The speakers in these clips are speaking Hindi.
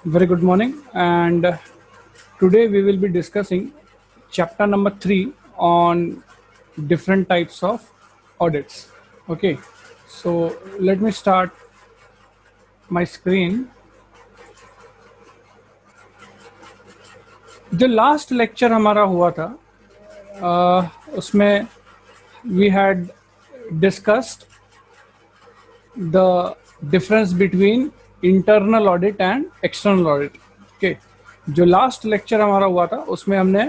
Very good morning, and today we will be discussing chapter number 3 on different types of audits. Okay, so let me start my screen. जो लास्ट लेक्चर हमारा हुआ था उसमें we had discussed the difference between internal audit and external audit. Okay, जो लास्ट लेक्चर हमारा हुआ था उसमें हमने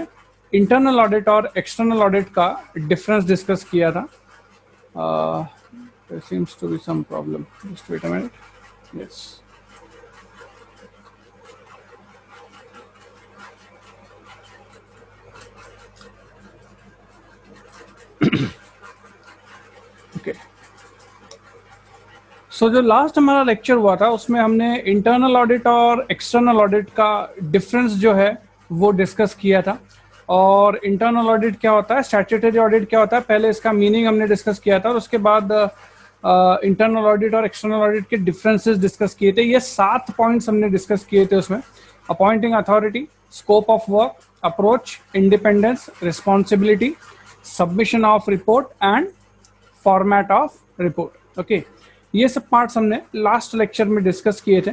इंटरनल ऑडिट और एक्सटर्नल ऑडिट का डिफरेंस डिस्कस किया था. There seems to be some problem. Just wait a minute. Yes. Okay. सो जो लास्ट हमारा लेक्चर हुआ था उसमें हमने इंटरनल ऑडिट और एक्सटर्नल ऑडिट का डिफरेंस जो है वो डिस्कस किया था. और इंटरनल ऑडिट क्या होता है, स्टैट्यूटरी ऑडिट क्या होता है, पहले इसका मीनिंग हमने डिस्कस किया था और उसके बाद इंटरनल ऑडिट और एक्सटर्नल ऑडिट के डिफरेंसेस डिस्कस किए थे. ये 7 पॉइंट्स हमने डिस्कस किए थे उसमें. Appointing authority, scope of work, approach, independence, responsibility, submission of report and format of report. Okay, ये सब पार्ट्स हमने लास्ट लेक्चर में डिस्कस किए थे.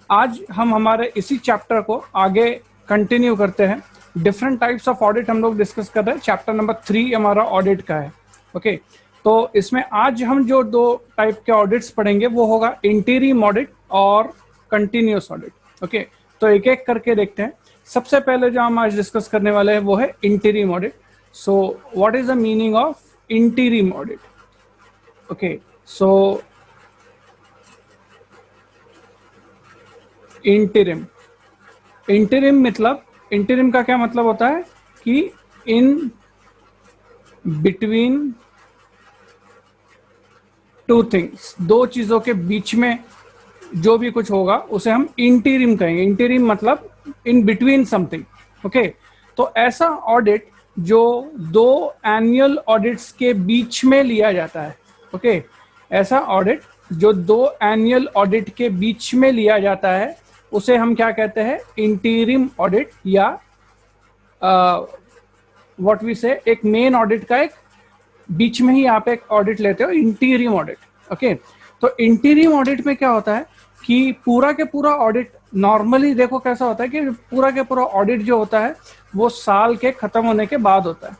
आज हम हमारे इसी चैप्टर को आगे कंटिन्यू करते हैं. डिफरेंट टाइप्स ऑफ ऑडिट हम लोग डिस्कस कर रहे हैं. चैप्टर नंबर 3 हमारा ऑडिट का है. ओके, तो इसमें आज हम जो 2 टाइप के ऑडिट्स पढ़ेंगे वो होगा इंटीरिम ऑडिट और कंटिन्यूअस ऑडिट. ओके, तो एक एक करके देखते हैं. सबसे पहले जो हम आज डिस्कस करने वाले हैं वो है interim audit. So what is the meaning of interim audit? Okay, so interim मतलब, इंटीरिम का क्या मतलब होता है कि इन बिटवीन 2 थिंग्स, 2 चीजों के बीच में जो भी कुछ होगा उसे हम इंटीरिम कहेंगे. इंटीरिम मतलब इन बिटवीन समथिंग. ओके, तो ऐसा ऑडिट जो 2 एनुअल ऑडिट्स के बीच में लिया जाता है. ओके, ऐसा ऑडिट जो 2 एनुअल ऑडिट के बीच में लिया जाता है उसे हम क्या कहते हैं? इंटीरिम ऑडिट. या व्हाट वी से, एक मेन ऑडिट का एक बीच में ही आप एक ऑडिट लेते हो, इंटीरिम ऑडिट. ओके, तो इंटीरिम ऑडिट में क्या होता है कि पूरा के पूरा ऑडिट, नॉर्मली देखो कैसा होता है कि पूरा के पूरा ऑडिट जो होता है वो साल के खत्म होने के बाद होता है.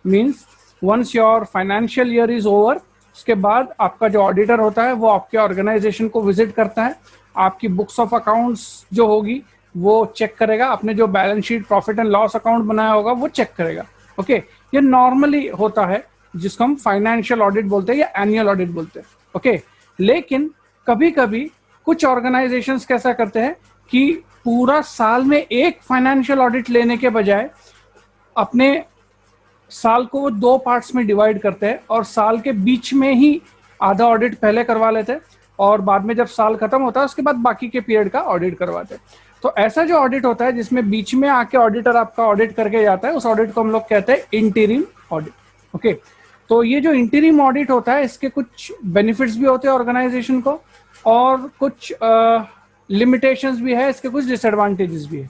Means once your financial year is over, उसके बाद आपका जो ऑडिटर होता है वो आपके ऑर्गेनाइजेशन को विजिट करता है, आपकी बुक्स ऑफ अकाउंट्स जो होगी वो चेक करेगा, आपने जो balance sheet, profit and loss account बनाया होगा वो चेक करेगा. ओके, ये नॉर्मली होता है जिसको हम फाइनेंशियल ऑडिट बोलते हैं या एनुअल ऑडिट बोलते हैं. ओके, लेकिन कभी कभी कुछ ऑर्गेनाइजेशंस कैसा करते हैं कि पूरा साल में एक फाइनेंशियल ऑडिट लेने के बजाय अपने साल को वो 2 पार्ट्स में डिवाइड करते हैं और साल के बीच में ही आधा ऑडिट पहले करवा लेते हैं और बाद में जब साल खत्म होता है उसके बाद बाकी के पीरियड का ऑडिट करवाते हैं. तो ऐसा जो ऑडिट होता है जिसमें बीच में आके ऑडिटर आपका ऑडिट करके जाता है, उस ऑडिट को हम लोग कहते हैं इंटीरिम ऑडिट. ओके, तो ये जो इंटीरिम ऑडिट होता है इसके कुछ बेनिफिट्स भी होते हैं ऑर्गेनाइजेशन को और कुछ लिमिटेशंस भी है, इसके कुछ डिसएडवांटेजेस भी है.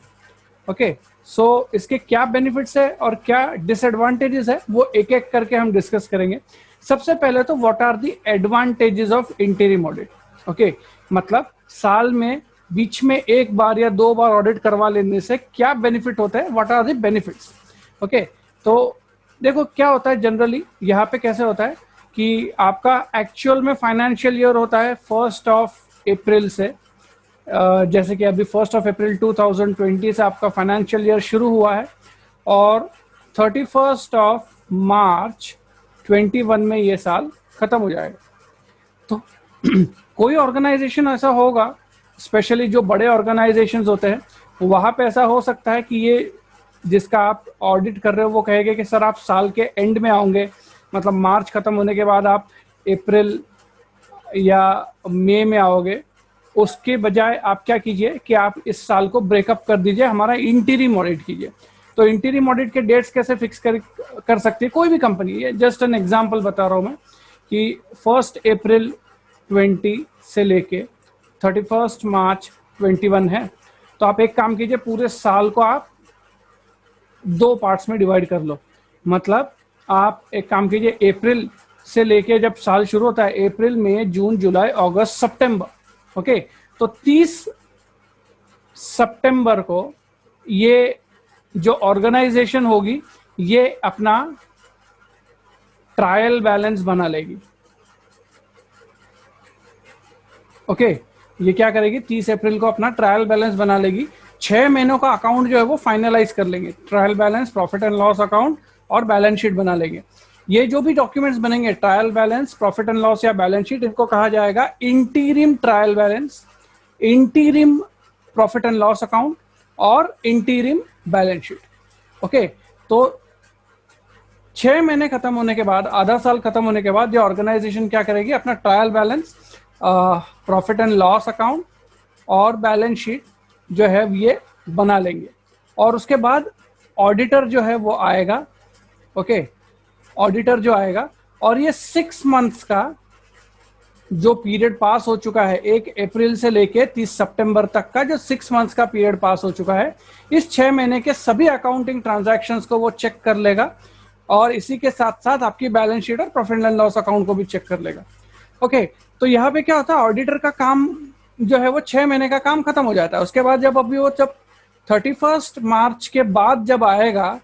ओके, सो इसके क्या बेनिफिट्स है और क्या डिसएडवांटेजेस है वो एक एक करके हम डिस्कस करेंगे. सबसे पहले तो what are the advantages of interim audit. Okay, मतलब साल में बीच में 1 बार या 2 बार ऑडिट करवा लेने से क्या बेनिफिट होता है, what are the benefits. Okay, तो देखो क्या होता है जनरली यहाँ पे कैसे होता है कि आपका एक्चुअल में फाइनेंशियल ईयर होता है 1 अप्रैल से. जैसे कि अभी 1 अप्रैल 2020 से आपका फाइनेंशियल ईयर शुरू हुआ है और 31 मार्च 21 में ये साल खत्म हो जाएगा. तो कोई ऑर्गेनाइजेशन ऐसा होगा, स्पेशली जो बड़े ऑर्गेनाइजेशंस होते हैं, वहां पे ऐसा हो सकता है कि ये जिसका आप ऑडिट कर रहे हो वो कहेगा कि सर आप साल के एंड में आओगे, मतलब मार्च खत्म होने के बाद आप अप्रैल या मई में आओगे. उसके बजाय आप क्या कीजिए कि आप इस साल को ब्रेकअप कर दीजिए, हमारा इंटीरिम ऑडिट कीजिए. तो इंटीरिम ऑडिट के डेट्स कैसे फिक्स कर सकती है कोई भी कंपनी. ये जस्ट एन एग्जांपल बता रहा हूं मैं कि 1 अप्रैल 20 से लेके 31 मार्च 21 है, तो आप एक काम कीजिए, पूरे साल को आप 2 पार्ट्स में डिवाइड कर लो। मतलब आप एक काम कीजिए, अप्रैल से लेके जब साल शुरू होता है, अप्रैल मई जून जुलाई अगस्त सितंबर, ओके, तो 30 सितंबर को ये जो ऑर्गेनाइजेशन होगी ये अपना ट्रायल बैलेंस बना लेगी। ओके, ये क्या करेगी, 30 अप्रैल को अपना ट्रायल बैलेंस बना लेगी। 6 महीनों का अकाउंट जो है वो फाइनलाइज कर लेंगे, trial balance, profit and loss account और बैलेंस शीट बना लेंगे। ये जो भी डॉक्यूमेंट्स बनेंगे, trial balance, profit and loss या बैलेंस शीट, इनको कहा जाएगा interim trial balance, interim profit and loss account और इंटीरिम बैलेंस शीट। ओके, तो 6 महीने खत्म होने के बाद, आधा साल खत्म होने के बाद, ये ऑर्गेनाइजेशन क्या करेगी, अपना trial balance, profit and loss account और बैलेंस शीट जो है ये बना लेंगे। और उसके बाद ऑडिटर जो है वो आएगा। ओके, ऑडिटर जो आएगा और ये 6 मंथ्स का जो पीरियड पास हो चुका है, 1 अप्रैल से लेके 30 सितंबर तक का जो 6 मंथ्स का पीरियड पास हो चुका है, इस 6 महीने के सभी अकाउंटिंग ट्रांजैक्शंस को वो चेक कर लेगा और इसी के साथ साथ आपकी बैलेंस शीट और प्रॉफिट एंड लॉस अकाउंट को भी चेक कर लेगा। ओके, तो यहाँ पे क्या होता है, ऑडिटर का काम जो है वो 6 महीने का काम खत्म हो जाता है। उसके बाद जब 31 मार्च के बाद जब आएगा,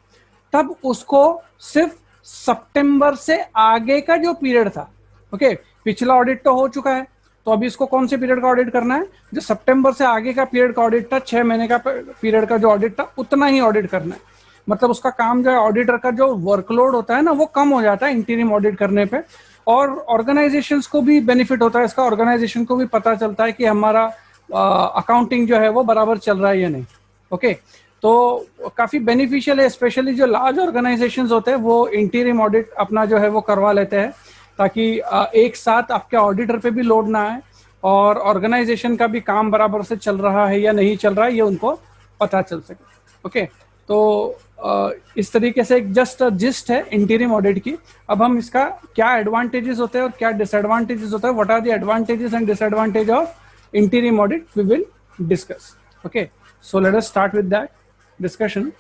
तब उसको सिर्फ सितंबर से आगे का जो पीरियड था, ओके, पिछला ऑडिट तो हो चुका है, तो अभी इसको कौन से पीरियड का ऑडिट करना है, जो सितंबर से आगे का पीरियड का ऑडिट था, 6 महीने का पीरियड का जो ऑडिट था, उतना ही ऑडिट करना है। मतलब उसका काम जो है, ऑडिटर का जो वर्कलोड होता है ना, वो कम हो जाता है इंटीरिम ऑडिट करने पे। और ऑर्गेनाइजेशंस को भी बेनिफिट होता है इसका, ऑर्गेनाइजेशन को भी पता चलता है कि हमारा अकाउंटिंग जो है वो बराबर चल रहा है या नहीं। ओके, तो काफी बेनिफिशियल है, स्पेशली जो लार्ज ऑर्गेनाइजेशंस होते हैं वो इंटीरिम ऑडिट अपना जो है वो करवा लेते हैं, ताकि एक साथ आपके ऑडिटर पे भी लोड ना आए और ऑर्गेनाइजेशन का भी काम बराबर से चल रहा है या नहीं चल रहा है ये उनको पता चल सके। ओके, तो इस तरीके से एक जस्ट जिस्ट है इंटीरिम ऑडिट की। अब हम इसका क्या एडवांटेजेस होते हैं और क्या डिसएडवांटेजेस होता है, what are the advantages and disadvantage of interim audit, we will discuss. Okay, so let us start with that discussion.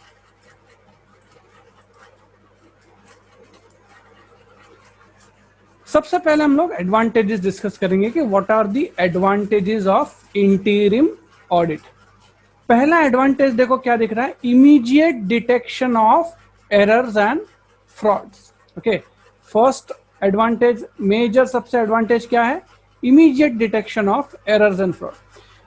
सबसे पहले हम लोग एडवांटेजेस डिस्कस करेंगे कि what are the advantages of interim audit. पहला एडवांटेज देखो क्या दिख रहा है, immediate detection of errors and frauds. Okay, first advantage, major सबसे एडवांटेज क्या है, immediate detection of errors and fraud.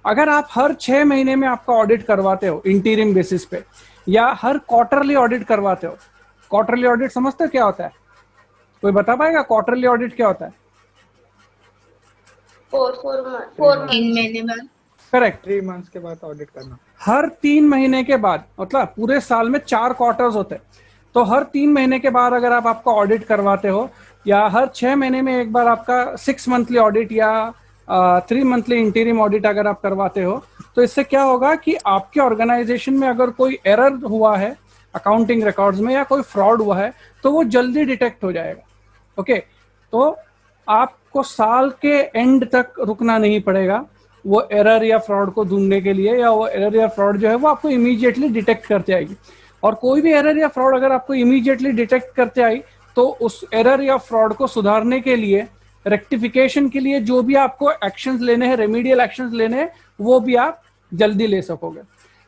अगर आप हर 6 महीने में आपका ऑडिट करवाते हो इंटीरिम बेसिस पे, या हर क्वार्टरली ऑडिट करवाते हो, क्वार्टरली ऑडिट समझते हो क्या होता है, कोई बता पाएगा क्वार्टरली ऑडिट क्या होता है? 4 महीने बाद, करेक्ट, 3 मंथ्स के बाद ऑडिट करना। हर 3 महीने के बाद, मतलब पूरे साल में 4 क्वार्टर्स होते हैं, तो हर 3 महीने के बाद अगर आप आपका ऑडिट करवाते हो, या हर 6 महीने में एक बार आपका 6 मंथली ऑडिट या 3 मंथली इंटीरिम ऑडिट अगर आप करवाते हो, तो इससे क्या होगा कि आपके ऑर्गेनाइजेशन में अगर कोई एरर हुआ है अकाउंटिंग रिकॉर्ड्स में या कोई फ्रॉड हुआ है तो वो जल्दी डिटेक्ट हो जाएगा। ओके, तो आपको साल के एंड तक रुकना नहीं पड़ेगा वो एरर या फ्रॉड को ढूंढने के लिए, या वो एरर या फ्रॉड जो है वो आपको इमीडिएटली डिटेक्ट करते आएगी। और कोई भी एरर या फ्रॉड अगर आपको इमीडिएटली डिटेक्ट करते आई, तो उस एरर या फ्रॉड को सुधारने के लिए, रेक्टिफिकेशन के लिए जो भी आपको एक्शंस लेने हैं, रेमेडियल एक्शंस लेने हैं, वो भी आप जल्दी ले सकोगे।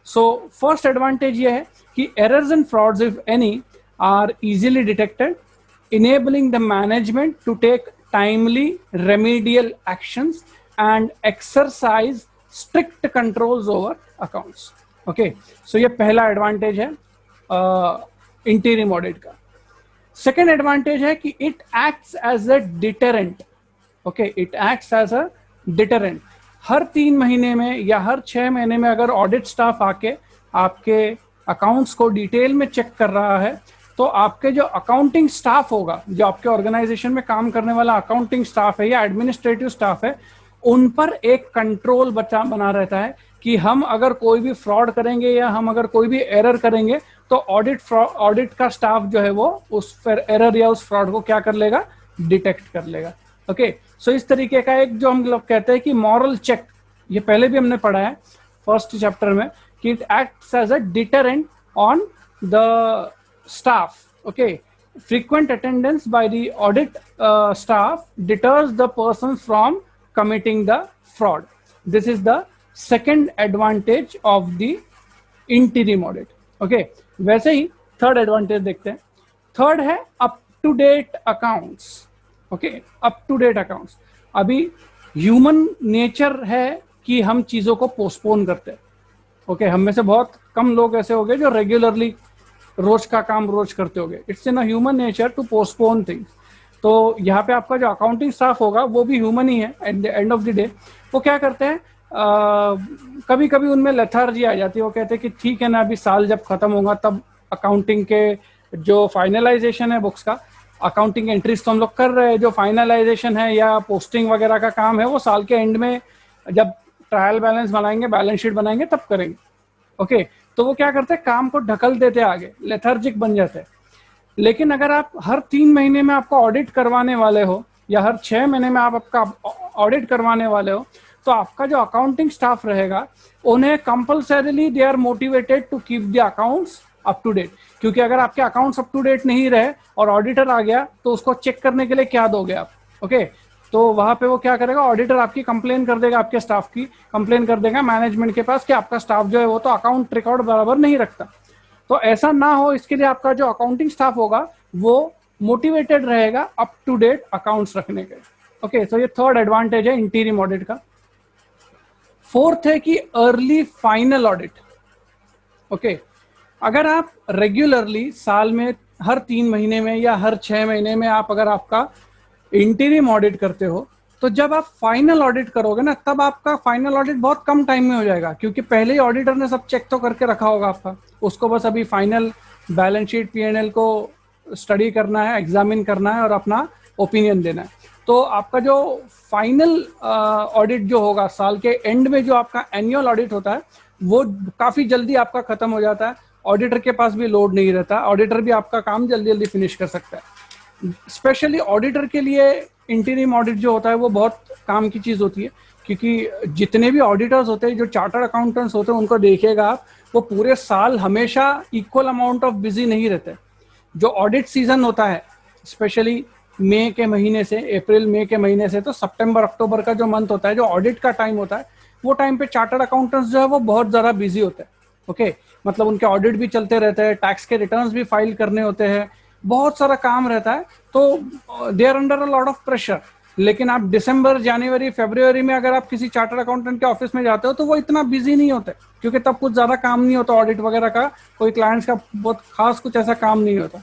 सो फर्स्ट एडवांटेज ये है कि errors and frauds if any are easily detected, enabling the management to take timely remedial actions and exercise strict controls over accounts. Okay, so ये पहला एडवांटेज है इंटीरिम ऑडिट का। सेकेंड एडवांटेज है कि it acts as a deterrent. Okay, it acts as a deterrent. हर 3 महीने में या हर 6 महीने में अगर ऑडिट स्टाफ आके आपके अकाउंट्स को डिटेल में चेक कर रहा है, तो आपके जो अकाउंटिंग स्टाफ होगा, जो आपके ऑर्गेनाइजेशन में काम करने वाला अकाउंटिंग स्टाफ है या एडमिनिस्ट्रेटिव स्टाफ है, उन पर एक कंट्रोल बना रहता है कि हम अगर कोई भी फ्रॉड करेंगे या हम अगर कोई भी एरर करेंगे, तो ऑडिट का स्टाफ जो है वो उस एरर या उस फ्रॉड को क्या कर लेगा, डिटेक्ट कर लेगा। ओके, सो इस तरीके का एक जो हम लोग कहते हैं कि मॉरल चेक, ये पहले भी हमने पढ़ा है फर्स्ट चैप्टर में, कि it acts as a deterrent on the staff. Okay, frequent attendance by the audit staff deters the persons from committing the fraud. This is the second advantage of the interim audit. Okay, वैसे ही थर्ड एडवांटेज देखते हैं. थर्ड है up to date accounts. Okay, up to date accounts. अभी ह्यूमन नेचर है कि हम चीजों को पोस्टपोन करते हैं. ओके, हम में से बहुत कम लोग ऐसे हो गए जो रेगुलरली रोज का काम रोज करते होंगे. It's in a human nature to postpone things. तो यहाँ पे आपका जो अकाउंटिंग स्टाफ होगा वो भी ह्यूमन ही है. At the end of the day वो क्या करते हैं, कभी कभी उनमें लेथार्जी आ जाती है. वो कहते हैं कि ठीक है ना, अभी साल जब खत्म होगा तब अकाउंटिंग के जो फाइनलाइजेशन है बुक्स का, अकाउंटिंग एंट्रीज तो हम लोग कर रहे हैं, जो फाइनलाइजेशन है या पोस्टिंग वगैरह का काम है वो साल के एंड में जब ट्रायल बैलेंस बनाएंगे, बैलेंस शीट बनाएंगे तब करेंगे. ओके, तो वो क्या करते हैं, काम को ढकल देते आगे, लेथार्जिक बन जाते हैं. लेकिन अगर आप हर 3 महीने में आपको ऑडिट करवाने वाले हो या हर 6 महीने में आप आपका ऑडिट करवाने वाले हो, तो आपका जो अकाउंटिंग स्टाफ रहेगा उन्हें compulsorily they are motivated to keep the accounts up to date. क्योंकि अगर आपके अकाउंट्स अप टू डेट नहीं रहे और ऑडिटर आ गया तो उसको चेक करने के लिए क्या दोगे आप. ओके, तो वहां पे वो क्या करेगा, ऑडिटर आपकी कंप्लेन कर देगा, आपके स्टाफ की कंप्लेन कर देगा मैनेजमेंट के पास कि आपका स्टाफ जो है वो तो अकाउंट रिकॉर्ड बराबर नहीं रखता. तो ऐसा ना हो इसके लिए आपका जो अकाउंटिंग स्टाफ होगा वो मोटिवेटेड रहेगा अप टू डेट अकाउंट्स रखने के. ओके, तो ये थर्ड एडवांटेज है इंटीरियम ऑडिट का. फोर्थ है कि अर्ली फाइनल ऑडिट. ओके, अगर आप रेगुलरली साल में हर 3 महीने में या हर 6 महीने में आप अगर आपका इंटीरियम ऑडिट करते हो, तो जब आप फाइनल ऑडिट करोगे ना, तब आपका फाइनल ऑडिट बहुत कम टाइम में हो जाएगा. क्योंकि पहले ही ऑडिटर ने सब चेक तो करके रखा होगा आपका, उसको बस अभी फाइनल बैलेंस शीट P&L को स्टडी करना है, एग्जामिन करना है और अपना ओपिनियन देना है. तो आपका जो फाइनल ऑडिट जो होगा साल के एंड में, जो आपका एनुअल ऑडिट होता है, वो काफी जल्दी आपका खत्म हो जाता है. ऑडिटर के पास भी लोड नहीं रहता, ऑडिटर भी आपका काम जल्दी जल्दी फिनिश कर सकता है. स्पेशली ऑडिटर के लिए इंटीरियम ऑडिट जो होता है वो बहुत काम की चीज होती है. क्योंकि जितने भी ऑडिटर्स होते हैं, जो चार्टर्ड अकाउंटेंट्स होते हैं, उनको देखिएगा आप, वो पूरे साल हमेशा इक्वल अमाउंट ऑफ बिजी नहीं रहते. जो ऑडिट सीजन होता है स्पेशली मई के महीने से, अप्रैल मई के महीने से तो सितंबर अक्टूबर का जो मंथ होता है, जो ऑडिट का टाइम होता है, वो टाइम पे चार्टर्ड अकाउंटेंट्स जो है वो बहुत ज्यादा बिजी होते हैं. ओके, मतलब उनके ऑडिट भी चलते रहते हैं, टैक्स के रिटर्न्स भी फाइल करने होते हैं, बहुत सारा काम रहता है. तो they are under a lot of pressure. लेकिन आप दिसंबर, जनवरी, फरवरी में अगर आप किसी चार्टर्ड अकाउंटेंट के ऑफिस में जाते हो तो वो इतना बिजी नहीं होते, क्योंकि तब कुछ ज्यादा काम नहीं होता ऑडिट वगैरह का, कोई क्लाइंट्स का बहुत खास कुछ ऐसा काम नहीं होता.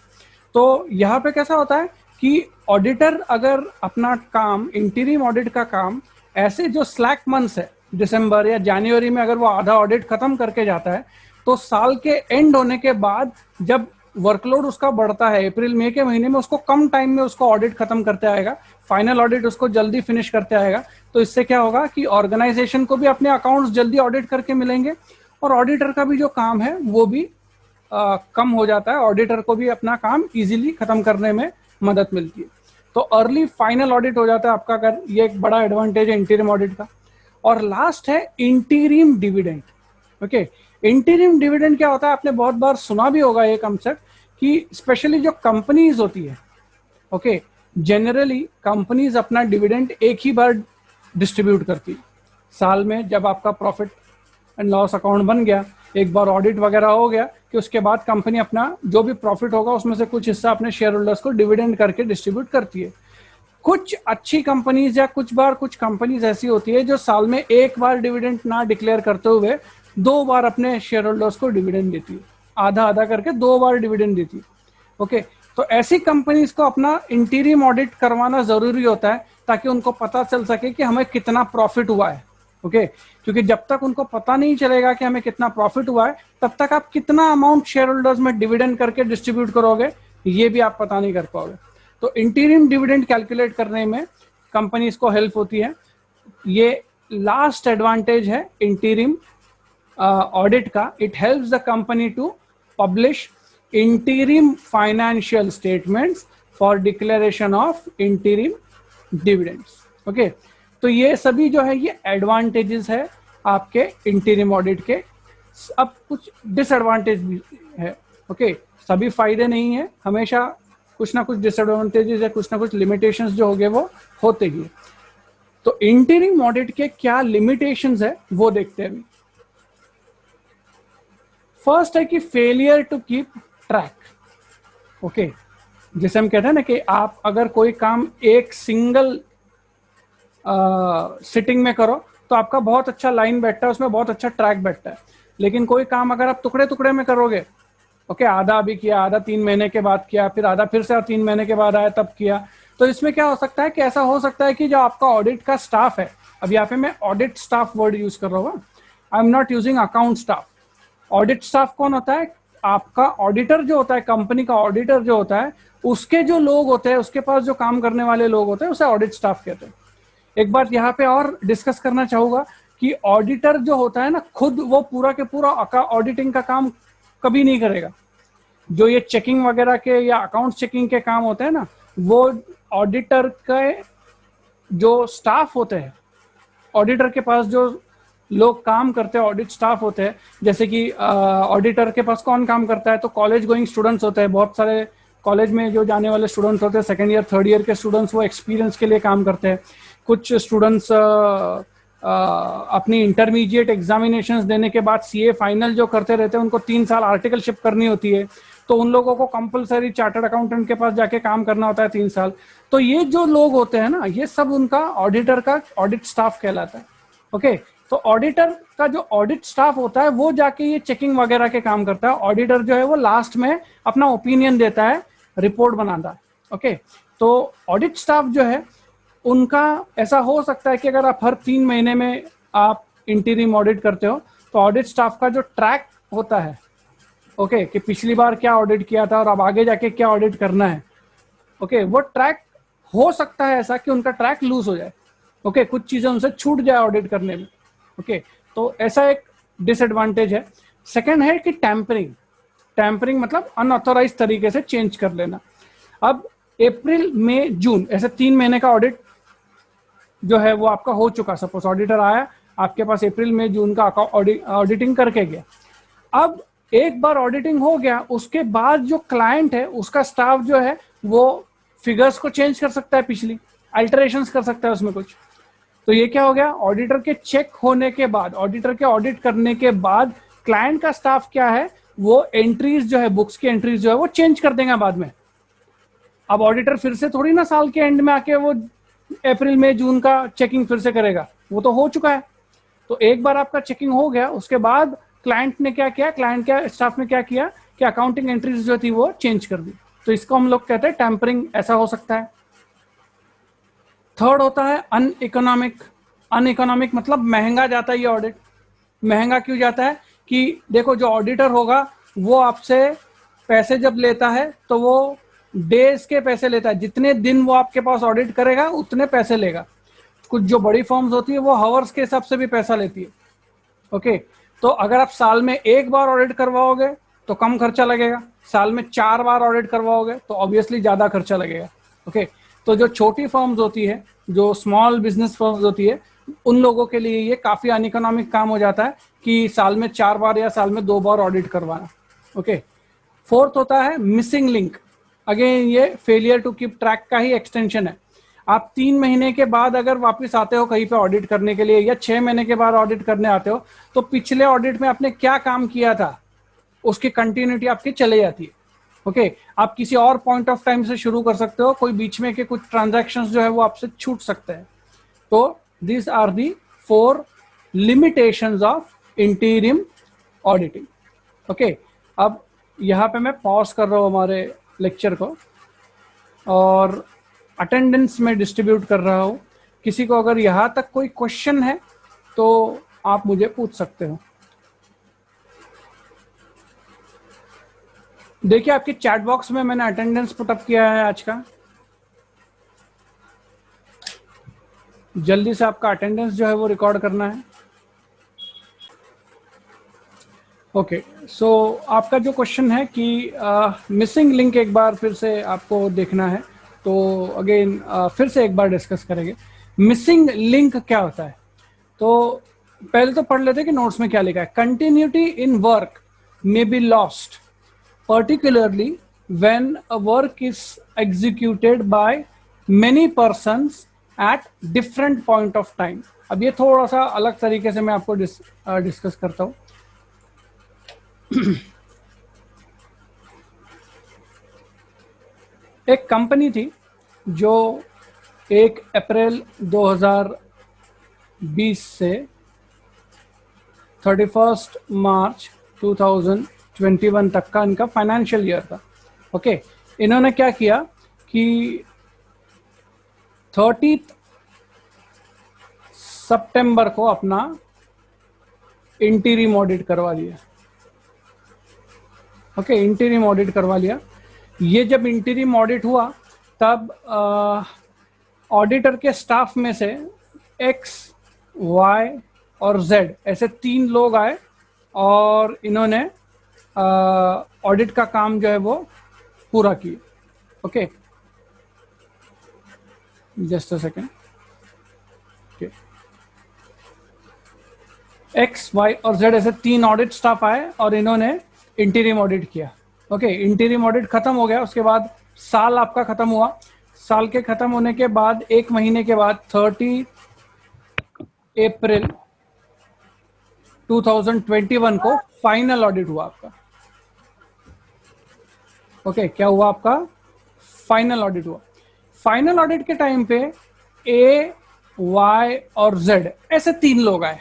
तो यहाँ पे कैसा होता है कि ऑडिटर अगर अपना काम, इंटीरियम ऑडिट का काम, ऐसे जो स्लैक मंथ्स है दिसंबर या जनवरी में अगर वो आधा ऑडिट खत्म करके जाता है, तो साल के एंड होने के बाद जब वर्कलोड उसका बढ़ता है अप्रैल मई के महीने में, उसको कम टाइम में उसको ऑडिट खत्म करते आएगा, फाइनल ऑडिट उसको जल्दी फिनिश करते आएगा. तो इससे क्या होगा कि ऑर्गेनाइजेशन को भी अपने अकाउंट्स जल्दी ऑडिट करके मिलेंगे और ऑडिटर का भी जो काम है वो भी कम हो जाता है. ऑडिटर को भी अपना काम इजीली खत्म करने में मदद मिलती है. तो अर्ली फाइनल ऑडिट हो जाता है आपका, अगर ये एक बड़ा एडवांटेज है इंटीरियम ऑडिट का. और लास्ट है इंटीरियम डिविडेंड. ओके, इंटीरियम डिविडेंड क्या होता है, आपने बहुत बार सुना भी होगा ये कंसेप्ट, कि स्पेशली जो कंपनीज होती है, ओके, जनरली कंपनीज अपना डिविडेंड एक ही बार डिस्ट्रीब्यूट करती है साल में. जब आपका प्रॉफिट एंड लॉस अकाउंट बन गया, एक बार ऑडिट वगैरह हो गया, कि उसके बाद कंपनी अपना जो भी प्रॉफिट होगा उसमें से कुछ हिस्सा अपने शेयर होल्डर्स को डिविडेंड करके डिस्ट्रीब्यूट करती है. कुछ अच्छी कंपनीज या कुछ कंपनीज ऐसी होती है जो साल में एक बार डिविडेंड ना डिक्लेयर करते हुए 2 बार अपने शेयर होल्डर्स को डिविडेंड देती है, आधा आधा करके 2 बार डिविडेंड देती है. ओके, तो ऐसी कंपनीज को अपना इंटीरियम ऑडिट करवाना जरूरी होता है, ताकि उनको पता चल सके कि हमें कितना प्रॉफिट हुआ है. ओके, क्योंकि जब तक उनको पता नहीं चलेगा कि हमें कितना प्रॉफिट हुआ है, तब तक आप कितना अमाउंट शेयर होल्डर्स में डिविडेंड करके डिस्ट्रीब्यूट करोगे ये भी आप पता नहीं कर पाओगे. तो इंटीरियम डिविडेंड कैलकुलेट करने में कंपनीज को हेल्प होती है. ये लास्ट एडवांटेज है इंटीरियम ऑडिट का. It helps the company to publish interim financial statements for declaration of interim dividends. Okay, तो ये सभी जो है ये एडवांटेजेस है आपके इंटीरियम ऑडिट के. अब कुछ डिसएडवांटेज भी है। ओके, सभी फायदे नहीं है, हमेशा कुछ ना कुछ डिसएडवांटेजेस या कुछ ना कुछ लिमिटेशंस जो होंगे वो होते ही। तो इंटीरिम ऑडिट के क्या लिमिटेशंस है वो देखते हैं अभी। फर्स्ट है कि failure to keep track. Okay, जैसे हम कहते हैं ना कि आप अगर कोई काम एक सिंगल सिटिंग में करो तो आपका बहुत अच्छा लाइन बैठता है, उसमें बहुत अच्छा ट्रैक बैठता है। लेकिन कोई काम अगर आप टुकड़े टुकड़े में करोगे, ओके, आधा अभी किया, आधा 3 महीने के बाद किया, फिर आधा फिर से 3 महीने के बाद आया तब किया, तो इसमें क्या हो सकता है कि ऐसा हो सकता है कि जो आपका ऑडिट का स्टाफ है, अब यहाँ पे मैं ऑडिट स्टाफ वर्ड यूज कर रहा हूँ, I am not using account staff. Audit staff कौन होता है? आपका ऑडिटर जो होता है, कंपनी का ऑडिटर जो होता है, उसके जो लोग होते हैं, उसके पास जो काम करने वाले लोग होते हैं, उसे ऑडिट स्टाफ कहते हैं। एक बात यहाँ पे और डिस्कस करना चाहूंगा कि ऑडिटर जो होता है ना, खुद वो पूरा के पूरा ऑडिटिंग का काम कभी नहीं करेगा। जो ये चेकिंग वगैरह के या अकाउंट चेकिंग के काम होते हैं ना, वो ऑडिटर के जो स्टाफ होते हैं, ऑडिटर के पास जो लोग काम करते हैं, ऑडिट स्टाफ होते हैं, जैसे कि ऑडिटर के पास कौन काम करता है, तो कॉलेज गोइंग स्टूडेंट्स होते हैं, बहुत सारे कॉलेज में जो जाने वाले स्टूडेंट्स होते हैं, सेकेंड ईयर थर्ड ईयर के स्टूडेंट्स, वो एक्सपीरियंस के लिए काम करते हैं। कुछ स्टूडेंट्स अपनी इंटरमीडिएट एग्जामिनेशंस देने के बाद सीए फाइनल जो करते रहते हैं, उनको 3 साल आर्टिकलशिप करनी होती है, तो उन लोगों को कंपलसरी चार्टर्ड अकाउंटेंट के पास जाके काम करना होता है 3 साल। तो ये जो लोग होते हैं ना, ये सब उनका ऑडिटर का ऑडिट स्टाफ कहलाता है। ओके, तो ऑडिटर का जो ऑडिट स्टाफ होता है वो जाके ये चेकिंग वगैरह के काम करता है। ऑडिटर जो है वो लास्ट में अपना ओपिनियन देता है, रिपोर्ट बनाता है। ओके, तो ऑडिट स्टाफ जो है उनका ऐसा हो सकता है कि अगर आप हर 3 महीने में आप इंटीरिम ऑडिट करते हो, तो ऑडिट स्टाफ का जो ट्रैक होता है, ओके, कि पिछली बार क्या ऑडिट किया था और अब आगे जाके क्या ऑडिट करना है, ओके, वो ट्रैक हो सकता है ऐसा कि उनका ट्रैक लूज हो जाए। ओके, कुछ चीजें उनसे छूट जाए ऑडिट करने में। ओके, तो ऐसा एक डिसएडवांटेज है। सेकंड है कि टैंपरिंग। टैंपरिंग मतलब अनऑथोराइज तरीके से चेंज कर लेना। अब अप्रैल मई जून ऐसे 3 महीने का ऑडिट जो है वो आपका हो चुका। सपोज ऑडिटर आया आपके पास अप्रैल मई जून का ऑडिटिंग करके गया। अब एक बार ऑडिटिंग हो गया, उसके बाद जो क्लाइंट है उसका स्टाफ जो है वो फिगर्स को चेंज कर सकता है, पिछली अल्टरेशंस कर सकता है उसमें कुछ। तो ये क्या हो गया, ऑडिटर के चेक होने के बाद, ऑडिटर के ऑडिट करने के बाद क्लाइंट का स्टाफ क्या है, वो एंट्रीज जो है, बुक्स की एंट्रीज जो है वो चेंज कर देगा बाद में। अब ऑडिटर फिर से थोड़ी ना साल के एंड में आके वो अप्रैल मई जून का चेकिंग फिर से करेगा, वो तो हो चुका है। तो एक बार आपका चेकिंग हो गया, उसके बाद क्लाइंट ने क्या किया, क्लाइंट के स्टाफ ने क्या किया कि अकाउंटिंग एंट्रीज जो थी वो चेंज कर दी। तो इसको हम लोग कहते हैं टैंपरिंग, ऐसा हो सकता है। थर्ड होता है अनइकोनॉमिक। अनइकोनॉमिक मतलब महंगा जाता है ये ऑडिट। महंगा क्यों जाता है कि देखो, जो ऑडिटर होगा वो आपसे पैसे जब लेता है तो वो डेज के पैसे लेता है, जितने दिन वो आपके पास ऑडिट करेगा उतने पैसे लेगा। कुछ जो बड़ी फर्म्स होती है वो हावर्स के हिसाब से भी पैसा लेती है। ओके, तो अगर आप साल में 1 बार ऑडिट करवाओगे तो कम खर्चा लगेगा, साल में 4 बार ऑडिट करवाओगे तो ऑब्वियसली ज्यादा खर्चा लगेगा। ओके, तो जो छोटी फर्म्स होती है, जो स्मॉल बिजनेस फर्म्स होती है, उन लोगों के लिए ये काफी अनइकोनॉमिक काम हो जाता है कि साल में 4 बार या साल में 2 बार ऑडिट करवाना। ओके, फोर्थ होता है मिसिंग लिंक। अगेन ये फेलियर टू कीप ट्रैक का ही एक्सटेंशन है। आप 3 महीने के बाद अगर वापस आते हो कहीं पे ऑडिट करने के लिए, या 6 महीने के बाद ऑडिट करने आते हो, तो पिछले ऑडिट में आपने क्या काम किया था उसकी कंटिन्यूटी आपकी चले जाती है। ओके, आप किसी और पॉइंट ऑफ टाइम से शुरू कर सकते हो, कोई बीच में के कुछ ट्रांजैक्शंस जो है वो आपसे छूट सकते हैं। तो this are the 4 limitations of interim auditing. Okay, अब यहाँ पे मैं पॉज कर रहा हूँ हमारे लेक्चर को और अटेंडेंस में डिस्ट्रीब्यूट कर रहा हूँ। किसी को अगर यहाँ तक कोई क्वेश्चन है तो आप मुझे पूछ सकते हो। देखिए, आपके चैट बॉक्स में मैंने अटेंडेंस पुटअप किया है आज का। जल्दी से आपका अटेंडेंस जो है वो रिकॉर्ड करना है। ओके, सो आपका जो क्वेश्चन है कि मिसिंग लिंक एक बार फिर से आपको देखना है, तो अगेन फिर से एक बार डिस्कस करेंगे। मिसिंग लिंक क्या होता है? तो पहले तो पढ़ लेते कि नोट्स में क्या लिखा है। Continuity in work may be lost particularly when a work is executed by many persons at different point of time। अब ये थोड़ा सा अलग तरीके से मैं आपको डिस्कस करता हूँ। एक कंपनी थी जो 1 अप्रैल 2020 से 31 मार्च 2021 तक का इनका फाइनेंशियल ईयर था। ओके, इन्होंने क्या किया कि 30 सितंबर को अपना इंटीरिम ऑडिट करवा लिया। ओके, इंटीरिम ऑडिट करवा लिया। ये जब इंटीरिम ऑडिट हुआ तब ऑडिटर के स्टाफ में से X, Y और Z ऐसे 3 लोग आए और इन्होंने ऑडिट का काम जो है वो पूरा किया। Okay, just a second. X, Y और Z ऐसे 3 ऑडिट स्टाफ आए और इन्होंने इंटीरिम ऑडिट किया। ओके, इंटीरिम ऑडिट खत्म हो गया। उसके बाद साल आपका खत्म हुआ। साल के खत्म होने के बाद 1 महीने के बाद 30 अप्रैल 2021 को फाइनल ऑडिट हुआ आपका। ओके, क्या हुआ आपका? फाइनल ऑडिट हुआ। फाइनल ऑडिट के टाइम पे A, Y और Z ऐसे 3 लोग आए।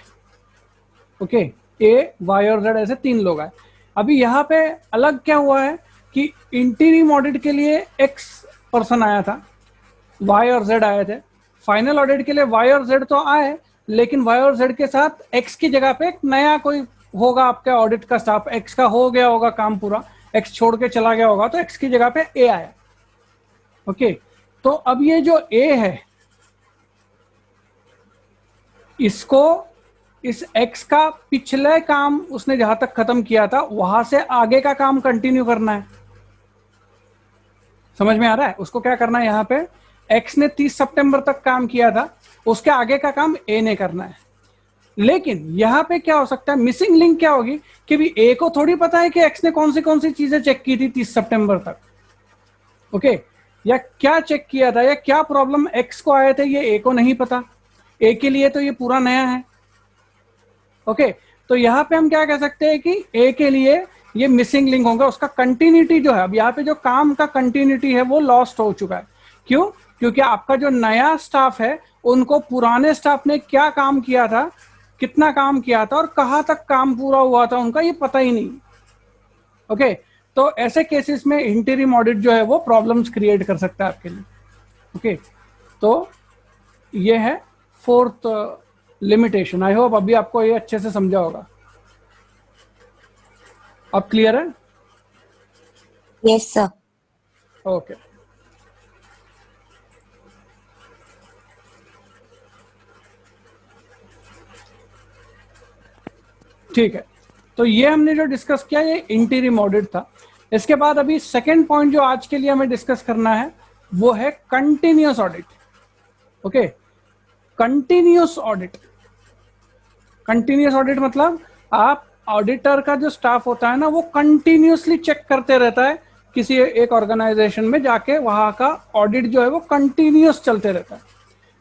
ओके, A, Y और Z ऐसे 3 लोग आए। अभी यहाँ पे अलग क्या हुआ है कि इंटीरिम ऑडिट के लिए X पर्सन आया था, Y और Z आए थे। फाइनल ऑडिट के लिए Y और Z तो आए, लेकिन Y और Z के साथ X की जगह पे एक नया कोई होगा आपका ऑडिट का स्टाफ। X का हो गया होगा काम पूरा, X छोड़ के चला गया होगा, तो X की जगह पे A आया। ओके, तो अब ये जो A है इसको इस X का पिछले काम उसने जहां तक खत्म किया था वहां से आगे का काम कंटिन्यू करना है। समझ में आ रहा है? उसको क्या करना है, यहाँ पे X ने 30 सितंबर तक काम किया था, उसके आगे का काम A ने करना है। लेकिन यहाँ पे क्या हो सकता है, मिसिंग लिंक क्या होगी कि भी A को थोड़ी पता है कि X ने कौन सी चीजें चेक की थी 30 सितंबर तक। ओके, या क्या चेक किया था या क्या प्रॉब्लम X को आए थे ये A को नहीं पता। A के लिए तो ये पूरा नया है। ओके, तो यहाँ पे हम क्या कह सकते हैं कि A के लिए ये मिसिंग लिंक होगा। उसका कंटिन्यूटी जो है, अब यहाँ पे जो काम का कंटिन्यूटी है वो लॉस्ट हो चुका है। क्यों? क्योंकि आपका जो नया स्टाफ है उनको पुराने स्टाफ ने क्या काम किया था, कितना काम किया था और कहाँ तक काम पूरा हुआ था उनका ये पता ही नहीं। ओके, तो ऐसे केसेस में इंटीरिम ऑडिट जो है वो प्रॉब्लम्स क्रिएट कर सकता है आपके लिए। ओके, तो ये है 4th लिमिटेशन। आई होप अभी आपको ये अच्छे से समझा होगा। अब क्लियर है? Yes sir. ओके, ठीक है। तो ये हमने जो डिस्कस किया ये इंटीरिम ऑडिट था। इसके बाद अभी सेकेंड पॉइंट जो आज के लिए हमें डिस्कस करना है वो है continuous audit. Okay, continuous audit. Continuous audit मतलब आप ऑडिटर का जो स्टाफ होता है ना वो कंटिन्यूअसली चेक करते रहता है किसी एक ऑर्गेनाइजेशन में जाके, वहां का ऑडिट जो है वो कंटिन्यूअस चलते रहता है।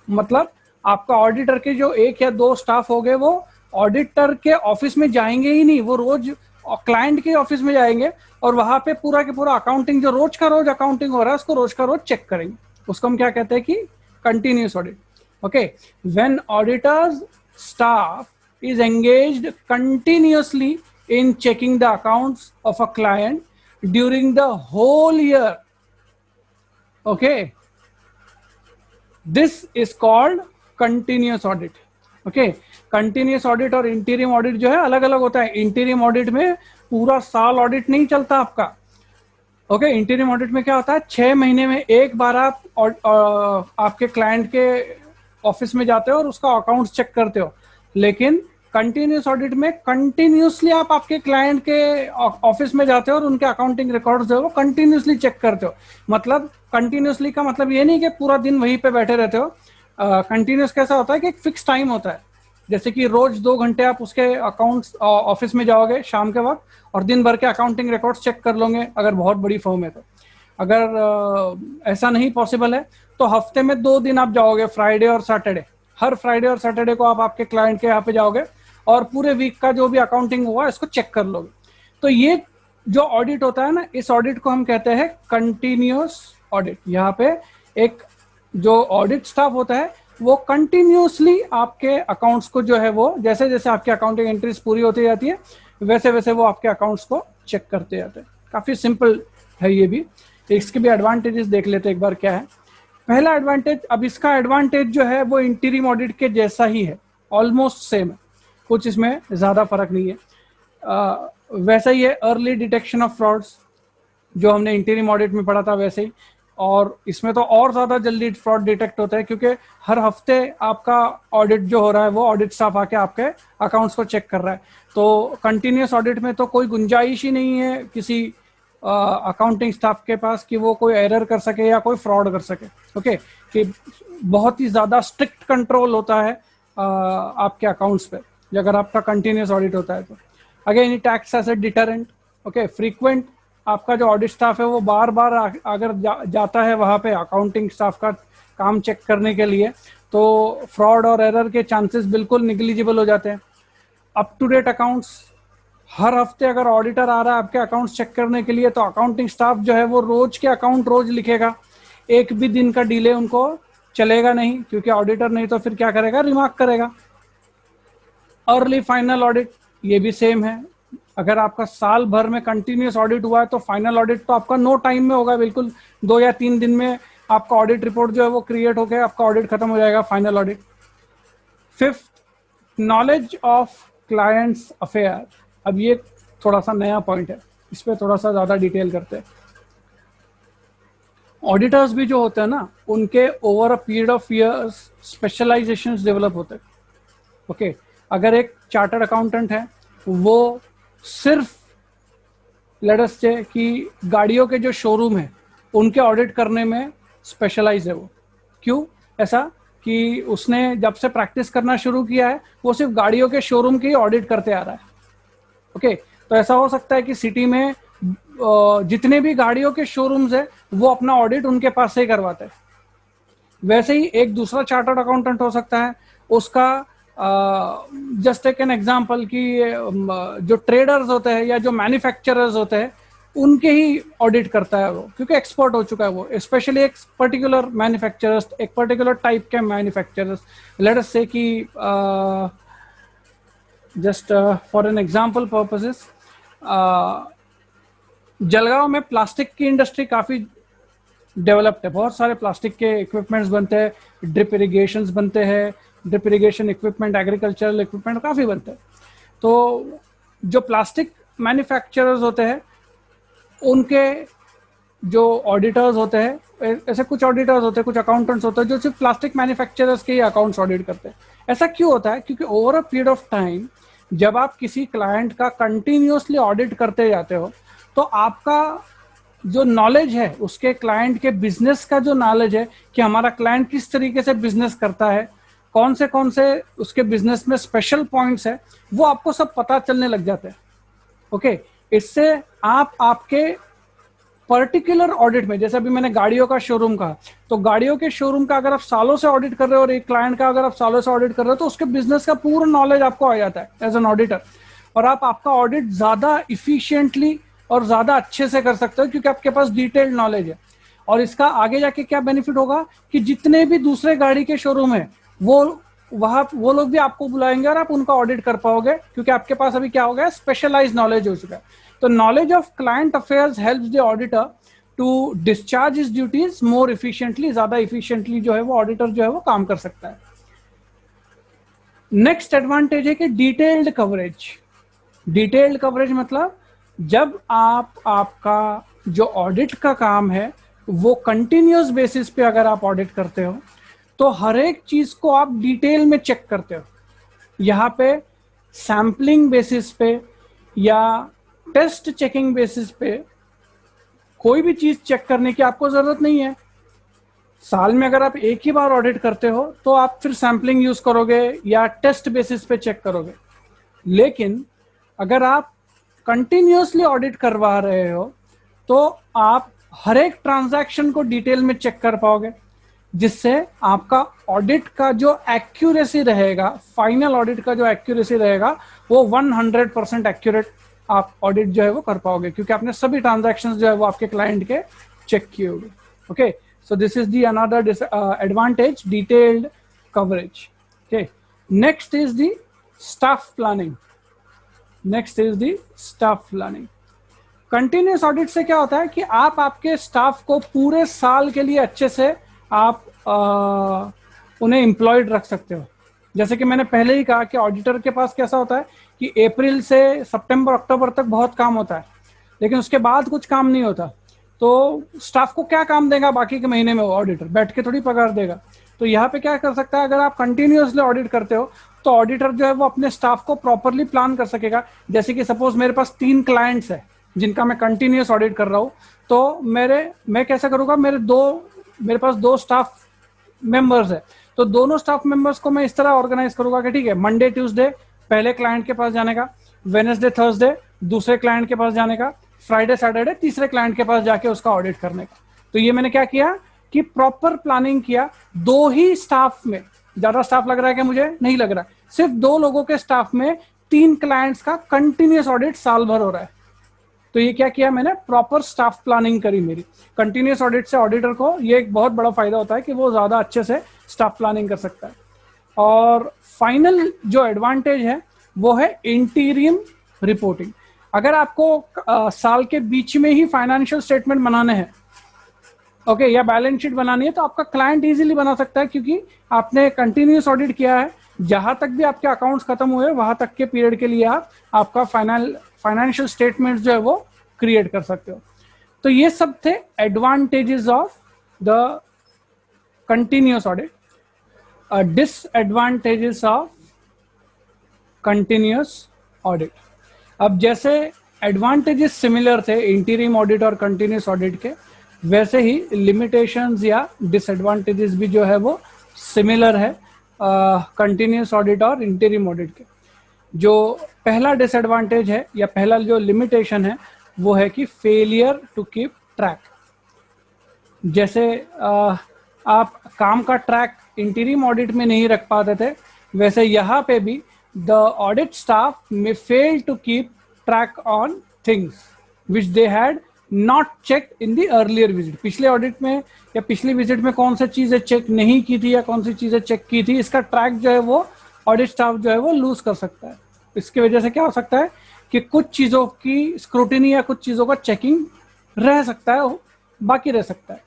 मतलब आपका ऑडिटर के जो 1 या 2 स्टाफ हो गए वो ऑडिटर के ऑफिस में जाएंगे ही नहीं, वो रोज क्लाइंट के ऑफिस में जाएंगे और वहां पे पूरा के पूरा अकाउंटिंग जो रोज का रोज अकाउंटिंग हो रहा है उसको रोज का रोज चेक करेंगे। उसको हम क्या कहते हैं कि continuous audit. Okay, when auditors staff is engaged continuously in checking the accounts of a client during the whole year. Okay, this is called continuous audit. Okay, continuous audit और interim audit जो है अलग अलग होता है। interim audit में पूरा साल ऑडिट नहीं चलता आपका। ओके, इंटीरिम ऑडिट में क्या होता है, 6 महीने में एक बार आप आपके क्लाइंट के ऑफिस में जाते हो और उसका अकाउंट चेक करते हो। लेकिन कंटिन्यूस ऑडिट में कंटिन्यूसली आप आपके क्लाइंट के ऑफिस में जाते हो और उनके अकाउंटिंग रिकॉर्ड्स जो है वो कंटिन्यूसली चेक करते हो। मतलब कंटिन्यूसली का मतलब ये नहीं कि पूरा दिन वहीं पे बैठे रहते हो। कंटिन्यूस कैसा होता है कि एक फिक्स टाइम होता है। जैसे कि रोज 2 घंटे आप उसके अकाउंट्स ऑफिस में जाओगे शाम के वक्त और दिन भर के अकाउंटिंग रिकॉर्ड्स चेक कर लोगे अगर बहुत बड़ी फर्म है तो। अगर ऐसा नहीं पॉसिबल है तो हफ्ते में 2 दिन आप जाओगे, फ्राइडे और सैटरडे। हर फ्राइडे और सैटरडे को आप आपके क्लाइंट के यहाँ पे जाओगे और पूरे वीक का जो भी अकाउंटिंग हुआ इसको चेक कर लोगे। तो ये जो ऑडिट होता है ना, इस ऑडिट को हम कहते हैं कंटिन्यूअस ऑडिट। यहाँ पे एक जो ऑडिट स्टाफ होता है वो कंटिन्यूअसली आपके अकाउंट्स को जो है वो जैसे जैसे आपकी अकाउंटिंग एंट्रीज पूरी होती जाती है वैसे वैसे वो आपके अकाउंट्स को चेक करते जाते हैं। काफी सिंपल है ये भी। इसके भी एडवांटेजेस देख लेते हैं एक बार क्या है। पहला एडवांटेज, अब इसका एडवांटेज जो है वो इंटीरिम ऑडिट के जैसा ही है, ऑलमोस्ट सेम है, कुछ इसमें ज्यादा फर्क नहीं है। वैसा ही है अर्ली डिटेक्शन ऑफ फ्रॉड्स, जो हमने इंटीरिम ऑडिट में पढ़ा था वैसे ही। और इसमें तो और ज्यादा जल्दी फ्रॉड डिटेक्ट होता है क्योंकि हर हफ्ते आपका ऑडिट जो हो रहा है वो ऑडिट स्टाफ आके आपके अकाउंट्स को चेक कर रहा है। तो कंटिन्यूअस ऑडिट में तो कोई गुंजाइश ही नहीं है किसी अकाउंटिंग स्टाफ के पास कि वो कोई एरर कर सके या कोई फ्रॉड कर सके। ओके, कि बहुत ही ज्यादा स्ट्रिक्ट कंट्रोल होता है आपके अकाउंट्स पे अगर आपका कंटिन्यूअस ऑडिट होता है तो। अगेन टैक्स as a deterrent. Okay, frequent आपका जो ऑडिट स्टाफ है वो बार बार अगर जाता है वहाँ पे अकाउंटिंग स्टाफ का काम चेक करने के लिए तो फ्रॉड और एरर के चांसेस बिल्कुल निग्लिजिबल हो जाते हैं। अप टू डेट अकाउंट्स, हर हफ्ते अगर ऑडिटर आ रहा है आपके अकाउंट्स चेक करने के लिए तो अकाउंटिंग स्टाफ जो है वो रोज के अकाउंट रोज लिखेगा, एक भी दिन का डिले उनको चलेगा नहीं, क्योंकि ऑडिटर नहीं तो फिर क्या करेगा, रिमार्क करेगा। अर्ली फाइनल ऑडिट, ये भी सेम है। अगर आपका साल भर में कंटिन्यूअस ऑडिट हुआ है तो फाइनल ऑडिट तो आपका नो टाइम में होगा, बिल्कुल 2 या 3 दिन में आपका ऑडिट रिपोर्ट जो है वो क्रिएट होकर आपका ऑडिट खत्म हो जाएगा, final audit. Fifth, knowledge of clients affair. अब ये थोड़ा सा नया पॉइंट है, इस पर थोड़ा सा ज्यादा डिटेल करते हैं। ऑडिटर्स भी जो होते हैं ना, उनके over a period of years specialisations develop होते हैं। ओके, अगर एक चार्टर्ड अकाउंटेंट है वो सिर्फ लेट अस से कि गाड़ियों के जो शोरूम है उनके ऑडिट करने में स्पेशलाइज है वो। क्यों ऐसा? कि उसने जब से प्रैक्टिस करना शुरू किया है वो सिर्फ गाड़ियों के शोरूम की ऑडिट करते आ रहा है। ओके, तो ऐसा हो सकता है कि सिटी में जितने भी गाड़ियों के शोरूम्स है वो अपना ऑडिट उनके पास से ही करवाते हैं। वैसे ही एक दूसरा चार्टर्ड अकाउंटेंट हो सकता है, उसका जस्ट टेक एन एग्जांपल कि जो ट्रेडर्स होते हैं या जो मैन्युफैक्चरर्स होते हैं उनके ही ऑडिट करता है वो, क्योंकि एक्सपर्ट हो चुका है वो, स्पेशली एक पर्टिकुलर मैन्युफैक्चरर्स, एक पर्टिकुलर टाइप के मैन्युफैक्चरर्स। लेट अस से कि just for an example purposes, Jalgaon में प्लास्टिक की इंडस्ट्री काफी डेवलप्ड है, बहुत सारे प्लास्टिक के इक्विपमेंट्स बनते हैं, ड्रिप इरिगेशंस बनते हैं, drip irrigation equipment, agricultural equipment काफी बनते हैं। तो जो प्लास्टिक मैन्युफैक्चरर्स होते हैं उनके जो ऑडिटर्स होते हैं, ऐसे कुछ ऑडिटर्स होते हैं, कुछ अकाउंटेंट्स होते हैं जो सिर्फ प्लास्टिक मैन्युफैक्चरर्स के ही अकाउंट्स ऑडिट करते हैं। ऐसा क्यों होता है? क्योंकि over a period of time जब आप किसी क्लाइंट का कंटिन्यूअसली ऑडिट करते जाते हो तो आपका जो नॉलेज है, उसके क्लाइंट के बिजनेस का जो नॉलेज है कि हमारा क्लाइंट किस तरीके से बिजनेस करता है, कौन से उसके बिजनेस में स्पेशल पॉइंट्स है, वो आपको सब पता चलने लग जाते हैं। ओके, इससे आप आपके पर्टिकुलर ऑडिट में, जैसे अभी मैंने गाड़ियों का शोरूम कहा, तो गाड़ियों के शोरूम का अगर आप सालों से ऑडिट कर रहे हो और एक क्लाइंट का अगर आप सालों से ऑडिट कर रहे हो तो उसके बिजनेस का पूरा नॉलेज आपको आ जाता है एज एन ऑडिटर, और आप आपका ऑडिट ज्यादा इफिशिएंटली और ज्यादा अच्छे से कर सकते हो क्योंकि आपके पास डिटेल्ड नॉलेज है। और इसका आगे जाके क्या बेनिफिट होगा कि जितने भी दूसरे गाड़ी के शोरूम है वो लोग भी आपको बुलाएंगे और आप उनका ऑडिट कर पाओगे, क्योंकि आपके पास अभी क्या हो गया, स्पेशलाइज्ड नॉलेज हो चुका है। तो knowledge of client affairs helps the auditor to discharge his duties more efficiently, ज्यादा इफिशिएंटली जो है वो ऑडिटर जो है वो काम कर सकता है। नेक्स्ट एडवांटेज है कि डिटेल्ड कवरेज। डिटेल्ड कवरेज मतलब जब आपका जो ऑडिट का काम है वो कंटिन्यूअस बेसिस पे अगर आप ऑडिट करते हो तो हर एक चीज को आप डिटेल में चेक करते हो। यहाँ पे सैम्पलिंग बेसिस पे या टेस्ट चेकिंग बेसिस पे कोई भी चीज चेक करने की आपको जरूरत नहीं है। साल में अगर आप एक ही बार ऑडिट करते हो तो आप फिर सैम्पलिंग यूज करोगे या टेस्ट बेसिस पे चेक करोगे। लेकिन अगर आप कंटिन्यूअसली ऑडिट करवा रहे हो तो आप हर एक ट्रांजैक्शन को डिटेल में चेक कर पाओगे, जिससे आपका ऑडिट का जो एक्यूरेसी रहेगा, फाइनल ऑडिट का जो एक्यूरेसी रहेगा वो 100% एक्यूरेट आप ऑडिट जो है वो कर पाओगे, क्योंकि आपने सभी ट्रांजैक्शंस जो है वो आपके क्लाइंट के चेक किए होंगे। Okay, so this is the another advantage, detailed coverage. Okay, next is the staff planning. Continuous audit से क्या होता है कि आप आपके स्टाफ को पूरे साल के लिए अच्छे से आप उन्हें एम्प्लॉयड रख सकते हो। जैसे कि मैंने पहले ही कहा कि ऑडिटर के पास कैसा होता है कि अप्रैल से सितंबर अक्टूबर तक बहुत काम होता है, लेकिन उसके बाद कुछ काम नहीं होता। तो स्टाफ को क्या काम देगा बाकी के महीने में? वो ऑडिटर बैठ के थोड़ी पगार देगा। तो यहाँ पे क्या कर सकता है, अगर आप कंटिन्यूअसली ऑडिट करते हो तो ऑडिटर जो है वो अपने स्टाफ को प्रॉपरली प्लान कर सकेगा। जैसे कि सपोज मेरे पास 3 क्लाइंट्स है जिनका मैं कंटिन्यूअस ऑडिट कर रहा हूँ, तो मैं कैसा करूँगा, मेरे पास 2 स्टाफ मेंबर्स है, तो दोनों स्टाफ मेंबर्स को मैं इस तरह ऑर्गेनाइज करूंगा कि ठीक है, मंडे ट्यूसडे पहले क्लाइंट के पास जाने का, वेडनेसडे थर्सडे दूसरे क्लाइंट के पास जाने का, फ्राइडे सैटरडे तीसरे क्लाइंट के पास जाके उसका ऑडिट करने का। तो ये मैंने क्या किया कि प्रॉपर प्लानिंग किया। 2 ही स्टाफ में, ज्यादा स्टाफ लग रहा है कि मुझे नहीं लग रहा है, सिर्फ 2 लोगों के स्टाफ में 3 क्लाइंट्स का कंटिन्यूअस ऑडिट साल भर हो रहा है। तो ये क्या किया मैंने, प्रॉपर स्टाफ प्लानिंग करी मेरी। कंटिन्यूअस ऑडिट से ऑडिटर को ये एक बहुत बड़ा फायदा होता है कि वो ज्यादा अच्छे से स्टाफ प्लानिंग कर सकता है। और फाइनल जो एडवांटेज है वो है इंटीरियम रिपोर्टिंग। अगर आपको साल के बीच में ही फाइनेंशियल स्टेटमेंट बनाने हैं, ओके, या बैलेंस शीट बनानी है, तो आपका क्लाइंट इजीली बना सकता है, क्योंकि आपने कंटिन्यूअस ऑडिट किया है। जहां तक भी आपके अकाउंट्स खत्म हुए वहां तक के पीरियड के लिए आप आपका फाइनेंशियल स्टेटमेंट जो है वो क्रिएट कर सकते हो। तो ये सब थे advantages of the continuous audit. Disadvantages of continuous audit. अब जैसे एडवांटेजेस सिमिलर थे इंटीरियम ऑडिट और कंटिन्यूअस ऑडिट के, वैसे ही लिमिटेशंस या डिसएडवांटेजेस भी जो है वो सिमिलर है कंटिन्यूअस ऑडिट और इंटीरियम ऑडिट के। जो पहला डिसएडवांटेज है या पहला जो लिमिटेशन है वो है कि फेलियर टू कीप ट्रैक। जैसे आप काम का ट्रैक इंटीरियम ऑडिट में नहीं रख पाते थे, वैसे यहाँ पे भी the audit staff may fail to keep track on things which they had not checked in the earlier visit। पिछले ऑडिट में या पिछली विजिट में कौन सी चीजें चेक नहीं की थी या कौन सी चीजें चेक की थी, इसका ट्रैक जो है वो ऑडिट स्टाफ जो है वो लूज कर सकता है। इसकी वजह से क्या हो सकता है कि कुछ चीजों की स्क्रूटिनी या कुछ चीजों का चेकिंग रह सकता है, बाकी रह सकता है।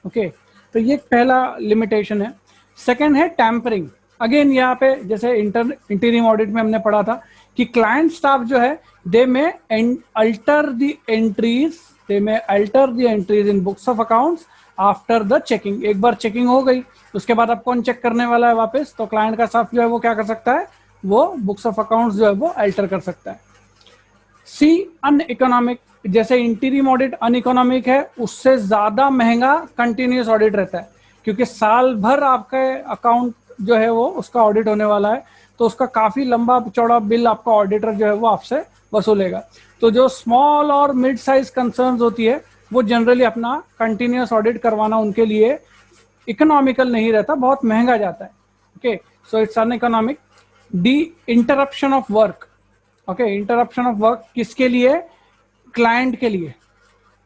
ओके, तो ये पहला लिमिटेशन है। सेकेंड है टैम्परिंग। अगेन यहाँ पे जैसे इंटीरियम ऑडिट में हमने पढ़ा था कि क्लाइंट स्टाफ जो है दे में alter the entries in books of accounts after the checking. एक बार चेकिंग हो गई, उसके बाद अब कौन चेक करने वाला है वापस? तो क्लाइंट का स्टाफ जो है वो क्या कर सकता है, वो बुक्स ऑफ अकाउंट्स जो है वो अल्टर कर सकता है। सी अनइकोनॉमिक। जैसे इंटीरियम ऑडिट अनइकोनॉमिक है, उससे ज्यादा महंगा कंटिन्यूअस ऑडिट रहता है, क्योंकि साल भर आपका अकाउंट जो है वो उसका ऑडिट होने वाला है, तो उसका काफी लंबा चौड़ा बिल आपका ऑडिटर जो है वो आपसे वसूलेगा। तो जो स्मॉल और मिड साइज कंसर्न्स होती है वो जनरली अपना कंटिन्यूअस ऑडिट करवाना उनके लिए इकोनॉमिकल नहीं रहता, बहुत महंगा जाता है। Okay, so it's uneconomic. The interruption of work. Okay, interruption of work किसके लिए? क्लाइंट के लिए।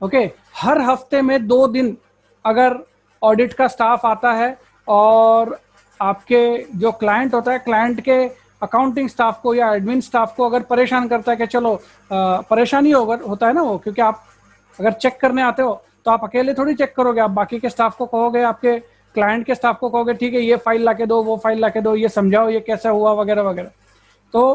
ओके, हर हफ्ते में 2 दिन अगर ऑडिट का स्टाफ आता है और आपके जो क्लाइंट होता है, क्लाइंट के अकाउंटिंग स्टाफ को या एडमिन स्टाफ को अगर परेशान करता है कि चलो परेशानी होता है ना वो, क्योंकि आप अगर चेक करने आते हो तो आप अकेले थोड़ी चेक करोगे, आप बाकी के स्टाफ को कहोगे, आपके क्लाइंट के स्टाफ को कहोगे ठीक है ये फाइल ला के दो, वो फाइल ला के दो, ये समझाओ ये कैसा हुआ वगैरह वगैरह। तो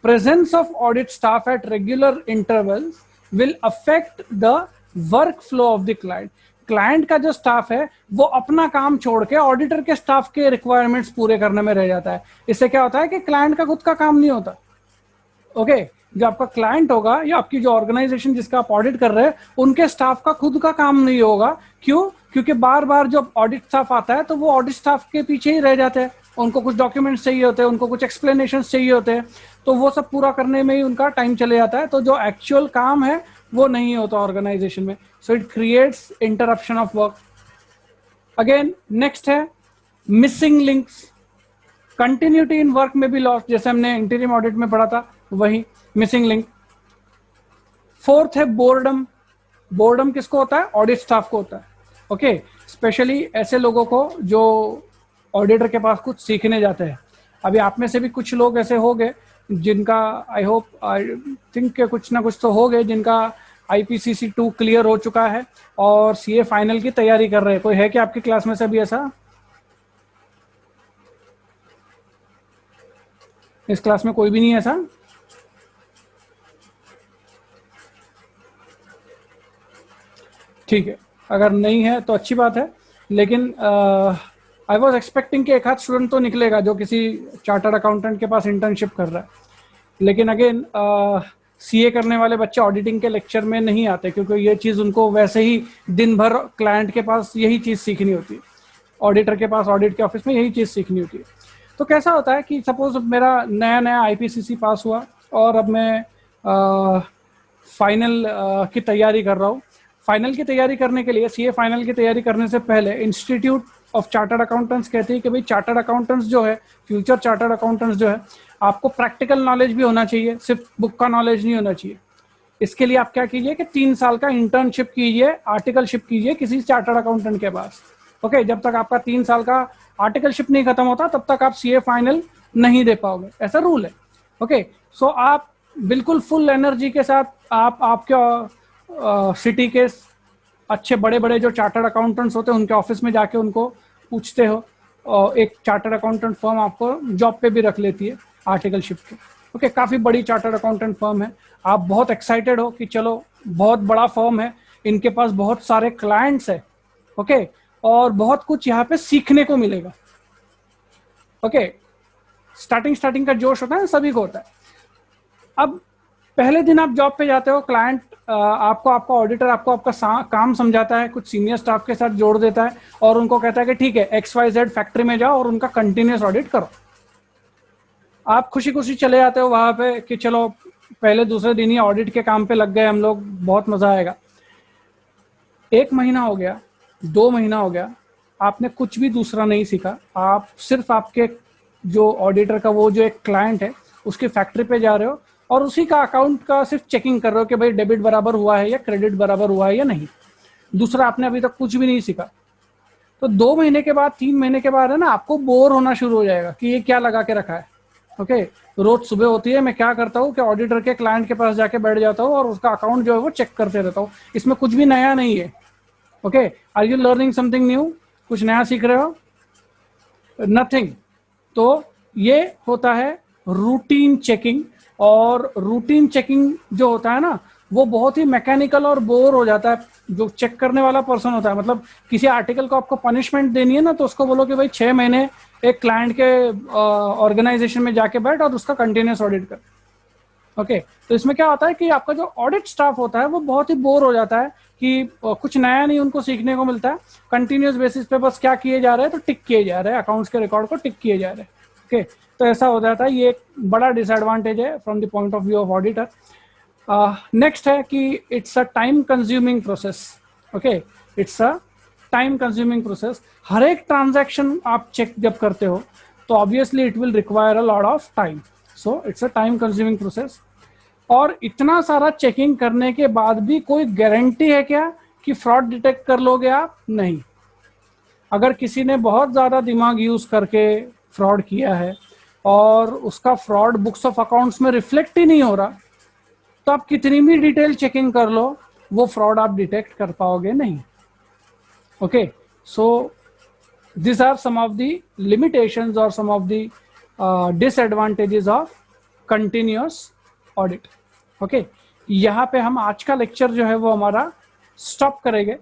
presence of audit staff at regular intervals will affect the work flow of the client. Client का जो स्टाफ है वो अपना काम छोड़ के ऑडिटर के स्टाफ के रिक्वायरमेंट्स पूरे करने में रह जाता है। इससे क्या होता है कि क्लाइंट का खुद का काम नहीं होता। ओके जो आपका क्लाइंट होगा या आपकी जो ऑर्गेनाइजेशन जिसका आप ऑडिट कर रहे हैं, उनके स्टाफ का खुद का काम नहीं होगा। क्यों? क्योंकि बार बार जब ऑडिट स्टाफ आता है तो वो ऑडिट स्टाफ के पीछे ही रह जाते हैं, उनको कुछ डॉक्यूमेंट्स चाहिए होते हैं, उनको कुछ एक्सप्लेनेशंस चाहिए होते हैं, तो वो सब पूरा करने में ही उनका टाइम चले जाता है, तो जो एक्चुअल काम है वो नहीं होता ऑर्गेनाइजेशन में। So it creates interruption of work. Again next है missing links. Continuity in work में भी लॉस, जैसे हमने इंटीरियम ऑडिट में पढ़ा था वही मिसिंग लिंक। फोर्थ है बोर्डम। बोर्डम किसको होता है? ऑडिट स्टाफ को होता है। ओके स्पेशली ऐसे लोगों को जो ऑडिटर के पास कुछ सीखने जाते हैं। अभी आप में से भी कुछ लोग ऐसे हो गए जिनका आई होप आई थिंक कुछ ना कुछ तो हो गए जिनका IPCC 2 क्लियर हो चुका है और CA फाइनल की तैयारी कर रहे हैं। कोई है कि आपकी क्लास में से भी ऐसा? इस क्लास में कोई भी नहीं है ऐसा? ठीक है, अगर नहीं है तो अच्छी बात है, लेकिन आई वॉज एक्सपेक्टिंग कि एक आध स्टूडेंट तो निकलेगा जो किसी चार्टर्ड अकाउंटेंट के पास इंटर्नशिप कर रहा है। लेकिन अगेन CA करने वाले बच्चे ऑडिटिंग के लेक्चर में नहीं आते, क्योंकि ये चीज़ उनको वैसे ही दिन भर क्लाइंट के पास यही चीज़ सीखनी होती है, ऑडिटर के पास ऑडिट के ऑफिस में यही चीज़ सीखनी होती है। तो कैसा होता है कि सपोज मेरा नया नया IPCC पास हुआ और अब मैं फाइनल की तैयारी कर रहा हूँ। फाइनल की तैयारी करने के लिए, CA फाइनल की तैयारी करने से पहले इंस्टीट्यूट ऑफ चार्टर्ड अकाउंटेंट्स कहती है कि भाई चार्टर्ड अकाउंटेंट्स जो है, फ्यूचर चार्टर्ड अकाउंटेंट्स जो है, आपको प्रैक्टिकल नॉलेज भी होना चाहिए, सिर्फ बुक का नॉलेज नहीं होना चाहिए। इसके लिए आप क्या कीजिए कि 3 साल का इंटर्नशिप कीजिए, आर्टिकलशिप कीजिए किसी चार्टर्ड अकाउंटेंट के पास। ओके जब तक आपका 3 साल का आर्टिकलशिप नहीं खत्म होता तब तक आप CA फाइनल नहीं दे पाओगे, ऐसा रूल है। ओके सो आप बिल्कुल फुल एनर्जी के साथ आप आपके सिटी के अच्छे बड़े बड़े जो चार्टर्ड अकाउंटेंट्स होते हैं उनके ऑफिस में जाके उनको पूछते हो, और एक चार्टर्ड अकाउंटेंट फर्म आपको जॉब पे भी रख लेती है आर्टिकलशिप के। ओके काफ़ी बड़ी चार्टर्ड अकाउंटेंट फर्म है, आप बहुत एक्साइटेड हो कि चलो बहुत बड़ा फर्म है, इनके पास बहुत सारे क्लाइंट्स है, ओके और बहुत कुछ यहाँ पे सीखने को मिलेगा। ओके स्टार्टिंग का जोश होता है, सभी को होता है। अब पहले दिन आप जॉब पे जाते हो, क्लाइंट आपको आपका ऑडिटर आपको आपका काम समझाता है, कुछ सीनियर स्टाफ के साथ जोड़ देता है और उनको कहता है कि ठीक है XYZ फैक्ट्री में जाओ और उनका कंटिन्यूस ऑडिट करो। आप खुशी खुशी चले जाते हो वहां पे कि चलो पहले दूसरे दिन ही ऑडिट के काम पे लग गए हम लोग, बहुत मजा आएगा। 1 महीना हो गया, 2 महीना हो गया, आपने कुछ भी दूसरा नहीं सीखा। आप सिर्फ आपके जो ऑडिटर का वो जो एक क्लाइंट है उसकी फैक्ट्री पे जा रहे हो और उसी का अकाउंट का सिर्फ चेकिंग कर रहे हो कि भाई डेबिट बराबर हुआ है या क्रेडिट बराबर हुआ है या नहीं। दूसरा आपने अभी तक कुछ भी नहीं सीखा। तो 2 महीने के बाद, 3 महीने के बाद है ना, आपको बोर होना शुरू हो जाएगा कि ये क्या लगा के रखा है। ओके रोज सुबह होती है, मैं क्या करता हूँ कि ऑडिटर के क्लाइंट के पास जाके बैठ जाता हूँ और उसका अकाउंट जो है वो चेक करते रहता हूँ, इसमें कुछ भी नया नहीं है। Okay are you learning something new? कुछ नया सीख रहे हो? नथिंग। तो ये होता है रूटीन चेकिंग, और रूटीन चेकिंग जो होता है ना वो बहुत ही मैकेनिकल और बोर हो जाता है। जो चेक करने वाला पर्सन होता है, मतलब किसी आर्टिकल को आपको पनिशमेंट देनी है ना, तो उसको बोलो कि भाई 6 महीने एक क्लाइंट के ऑर्गेनाइजेशन में जाके बैठ और उसका कंटिन्यूस ऑडिट कर। ओके तो इसमें क्या होता है कि आपका जो ऑडिट स्टाफ होता है वो बहुत ही बोर हो जाता है कि कुछ नया नहीं उनको सीखने को मिलता है। कंटिन्यूस बेसिस पे बस क्या किए जा रहे हैं, तो टिक किए जा रहे हैं, अकाउंट्स के रिकॉर्ड को टिक किए जा रहे हैं। ओके तो ऐसा हो जाता है, ये एक बड़ा डिसएडवांटेज है from the point of view of auditor. Next है कि it's a time consuming process. Okay it's a time consuming process. हर एक ट्रांजैक्शन आप चेक जब करते हो तो obviously it will require a lot of time, so it's a time consuming process. और इतना सारा चेकिंग करने के बाद भी कोई गारंटी है क्या कि फ्रॉड डिटेक्ट कर लोगे आप? नहीं। अगर किसी ने बहुत ज़्यादा दिमाग यूज़ करके फ्रॉड किया है और उसका फ्रॉड बुक्स ऑफ अकाउंट्स में रिफ्लेक्ट ही नहीं हो रहा, तो आप कितनी भी डिटेल चेकिंग कर लो वो फ्रॉड आप डिटेक्ट कर पाओगे नहीं। Okay so this are some of the limitations और some of the disadvantages of continuous audit. Okay यहाँ पे हम आज का लेक्चर जो है वो हमारा स्टॉप करेंगे।